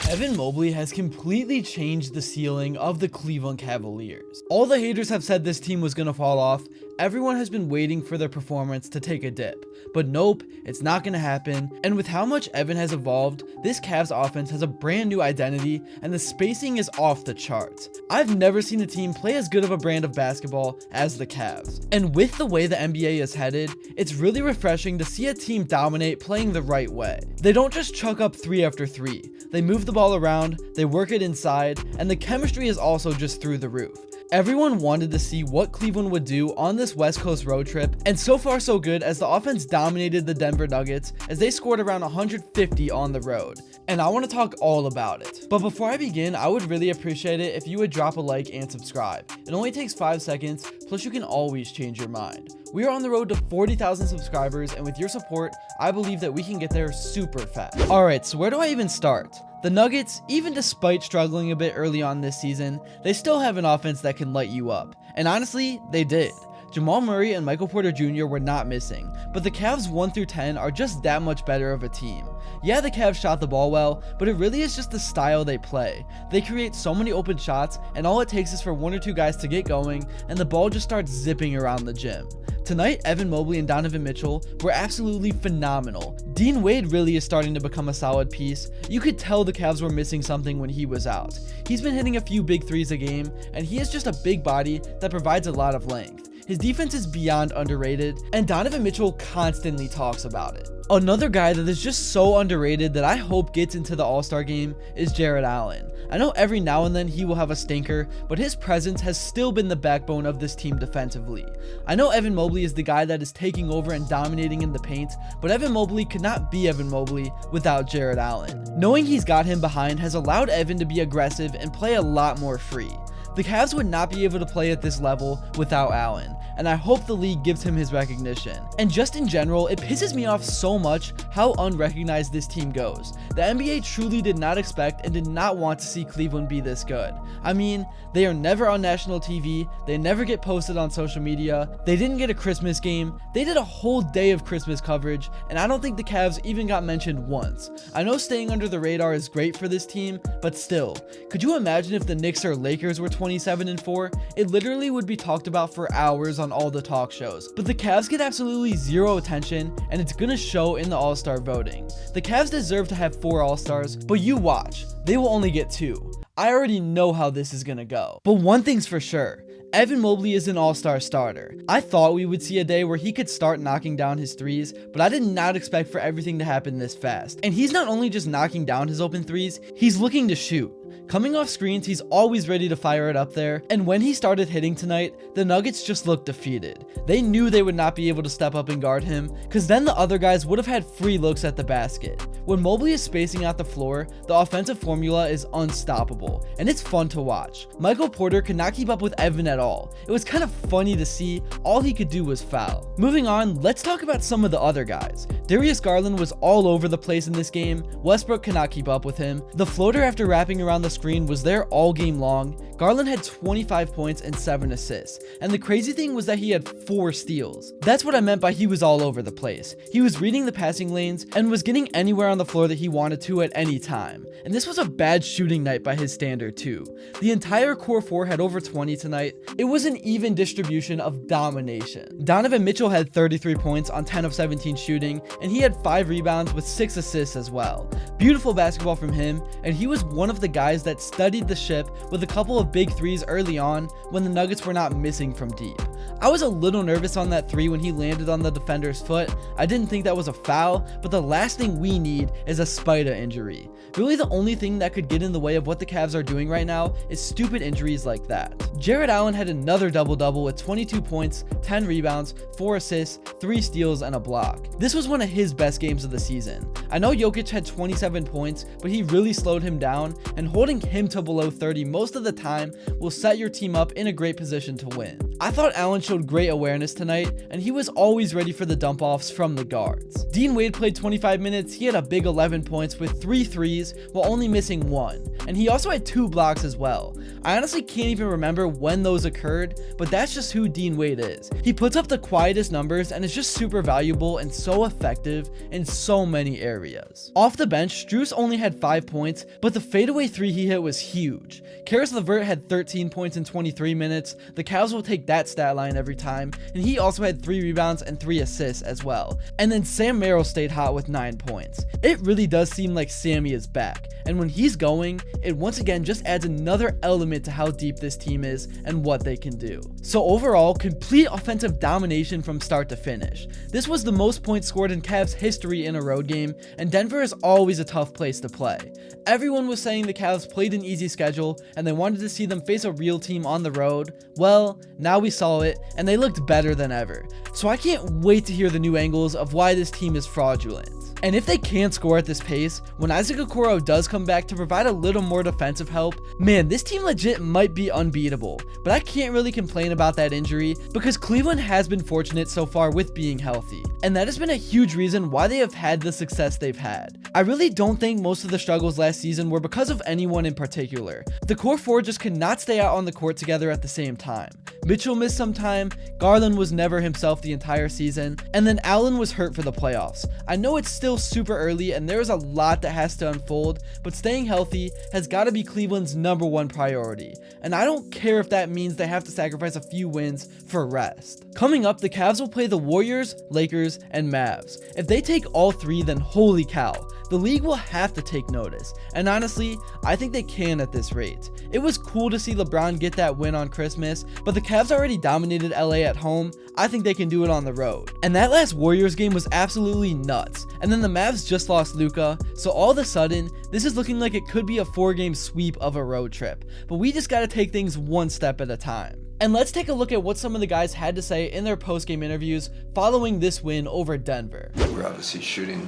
Evan Mobley has completely changed the ceiling of the Cleveland Cavaliers. All the haters have said this team was going to fall off. Everyone has been waiting for their performance to take a dip. But nope, it's not going to happen. And with how much Evan has evolved, this Cavs offense has a brand new identity and the spacing is off the charts. I've never seen a team play as good of a brand of basketball as the Cavs. And with the way the NBA is headed, it's really refreshing to see a team dominate playing the right way. They don't just chuck up 3 after 3. They move the ball around, they work it inside, and the chemistry is also just through the roof. Everyone wanted to see what Cleveland would do on this West Coast road trip, and so far so good as the offense dominated the Denver Nuggets as they scored around 150 on the road. And I want to talk all about it. But before I begin, I would really appreciate it if you would drop a like and subscribe. It only takes 5 seconds, plus you can always change your mind. We are on the road to 40,000 subscribers, and with your support, I believe that we can get there super fast. Alright, so where do I even start? The Nuggets, even despite struggling a bit early on this season, they still have an offense that can light you up. And honestly, they did. Jamal Murray and Michael Porter Jr. were not missing, but the Cavs 1 through 10 are just that much better of a team. Yeah, the Cavs shot the ball well, but it really is just the style they play. They create so many open shots, and all it takes is for 1 or 2 guys to get going, and the ball just starts zipping around the gym. Tonight, Evan Mobley and Donovan Mitchell were absolutely phenomenal. Dean Wade really is starting to become a solid piece. You could tell the Cavs were missing something when he was out. He's been hitting a few big threes a game, and he is just a big body that provides a lot of length. His defense is beyond underrated, and Donovan Mitchell constantly talks about it. Another guy that is just so underrated that I hope gets into the All-Star game is Jarrett Allen. I know every now and then he will have a stinker, but his presence has still been the backbone of this team defensively. I know Evan Mobley is the guy that is taking over and dominating in the paint, but Evan Mobley could not be Evan Mobley without Jarrett Allen. Knowing he's got him behind has allowed Evan to be aggressive and play a lot more free. The Cavs would not be able to play at this level without Allen, and I hope the league gives him his recognition. And just in general, it pisses me off so much how unrecognized this team goes. The NBA truly did not expect and did not want to see Cleveland be this good. I mean, they are never on national TV, they never get posted on social media, they didn't get a Christmas game, they did a whole day of Christmas coverage, and I don't think the Cavs even got mentioned once. I know staying under the radar is great for this team, but still, could you imagine if the Knicks or Lakers were 27-4? It literally would be talked about for hours on all the talk shows. But the Cavs get absolutely zero attention, and it's gonna show in the All-Star voting. The Cavs deserve to have 4 All-Stars, but you watch, they will only get 2. I already know how this is gonna go. But one thing's for sure, Evan Mobley is an all-star starter. I thought we would see a day where he could start knocking down his threes, but I did not expect for everything to happen this fast. And he's not only just knocking down his open threes, he's looking to shoot. Coming off screens, he's always ready to fire it up there, and when he started hitting tonight, the Nuggets just looked defeated. They knew they would not be able to step up and guard him, cause then the other guys would have had free looks at the basket. When Mobley is spacing out the floor, the offensive formula is unstoppable, and it's fun to watch. Michael Porter could not keep up with Evan at all. It was kind of funny to see, all he could do was foul. Moving on, let's talk about some of the other guys. Darius Garland was all over the place in this game. Westbrook could not keep up with him. The floater after wrapping around the screen was there all game long. Garland had 25 points and 7 assists, and the crazy thing was that he had 4 steals. That's what I meant by he was all over the place. He was reading the passing lanes and was getting anywhere on the floor that he wanted to at any time. And this was a bad shooting night by his standard too. The entire core 4 had over 20 tonight. It was an even distribution of domination. Donovan Mitchell had 33 points on 10 of 17 shooting, and he had 5 rebounds with 6 assists as well. Beautiful basketball from him, and he was one of the guys that studied the ship with a couple of big threes early on when the Nuggets were not missing from deep. I was a little nervous on that 3 when he landed on the defender's foot. I didn't think that was a foul, but the last thing we need is a spider injury. Really, the only thing that could get in the way of what the Cavs are doing right now is stupid injuries like that. Jarrett Allen had another double-double with 22 points, 10 rebounds, 4 assists, 3 steals, and a block. This was one of his best games of the season. I know Jokic had 27 points, but he really slowed him down, and holding him to below 30 most of the time will set your team up in a great position to win. I thought Allen showed great awareness tonight, and he was always ready for the dump offs from the guards. Dean Wade played 25 minutes, he had a big 11 points with 3 threes while only missing 1, and he also had 2 blocks as well. I honestly can't even remember when those occurred, but that's just who Dean Wade is. He puts up the quietest numbers and is just super valuable and so effective in so many areas. Off the bench, Strus only had 5 points, but the fadeaway 3 he hit was huge. Karis LeVert had 13 points in 23 minutes. The Cavs will take that stat line every time, and he also had 3 rebounds and 3 assists as well. And then Sam Merrill stayed hot with 9 points. It really does seem like Sammy is back, and when he's going, it once again just adds another element to how deep this team is and what they can do. So overall, complete offensive domination from start to finish. This was the most points scored in Cavs history in a road game, and Denver is always a tough place to play. Everyone was saying the Cavs played an easy schedule and they wanted to see them face a real team on the road. Well, now we saw it, and they looked better than ever. So I can't wait to hear the new angles of why this team is fraudulent. And if they can't score at this pace, when Isaac Okoro does come back to provide a little more defensive help, man, this team legit might be unbeatable. But I can't really complain about that injury because Cleveland has been fortunate so far with being healthy. And that has been a huge reason why they have had the success they've had. I really don't think most of the struggles last season were because of anyone in particular. The core 4 just could not stay out on the court together at the same time. Mitchell missed some time, Garland was never himself the entire season, and then Allen was hurt for the playoffs. I know it's still super early and there is a lot that has to unfold, but staying healthy has got to be Cleveland's #1 priority. And I don't care if that means they have to sacrifice a few wins for rest. Coming up, the Cavs will play the Warriors, Lakers, and Mavs. If they take all 3, then holy cow, the league will have to take notice. And honestly, I think they can at this rate. It was cool to see LeBron get that win on Christmas, but the Cavs already dominated LA at home. I think they can do it on the road. And that last Warriors game was absolutely nuts. And then the Mavs just lost Luka, so all of a sudden, this is looking like it could be a 4-game sweep of a road trip. But we just gotta take things one step at a time. And let's take a look at what some of the guys had to say in their post-game interviews following this win over Denver. We're obviously shooting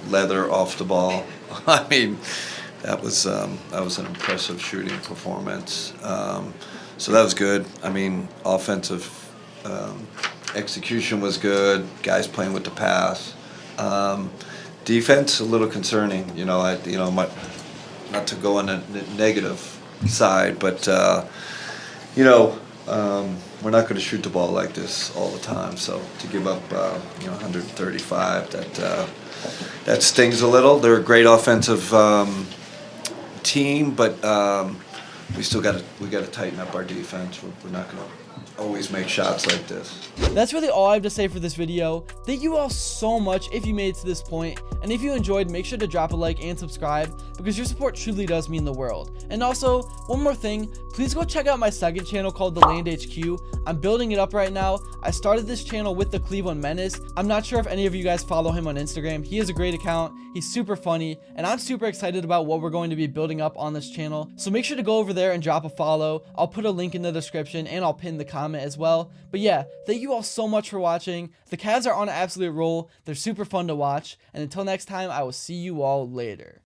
leather off the ball. I mean, that was an impressive shooting performance. So that was good. I mean, offensive execution was good. Guys playing with the pass. Defense a little concerning. Not to go on a negative side, but. We're not going to shoot the ball like this all the time. So to give up, 135, that stings a little. They're a great offensive team, but we got to tighten up our defense. We're not going to always make shots like this. That's really all I have to say for this video. Thank you all so much if you made it to this point, and if you enjoyed, make sure to drop a like and subscribe because your support truly does mean the world. And also, one more thing, please go check out my second channel called The Land HQ. I'm building it up right now. I started this channel with the Cleveland Menace. I'm not sure if any of you guys follow him on Instagram. He has a great account. He's super funny, and I'm super excited about what we're going to be building up on this channel. So make sure to go over there and drop a follow. I'll put a link in the description and I'll pin the comment as well. But yeah, thank you all so much for watching. The Cavs are on an absolute roll. They're super fun to watch. And until next time, I will see you all later.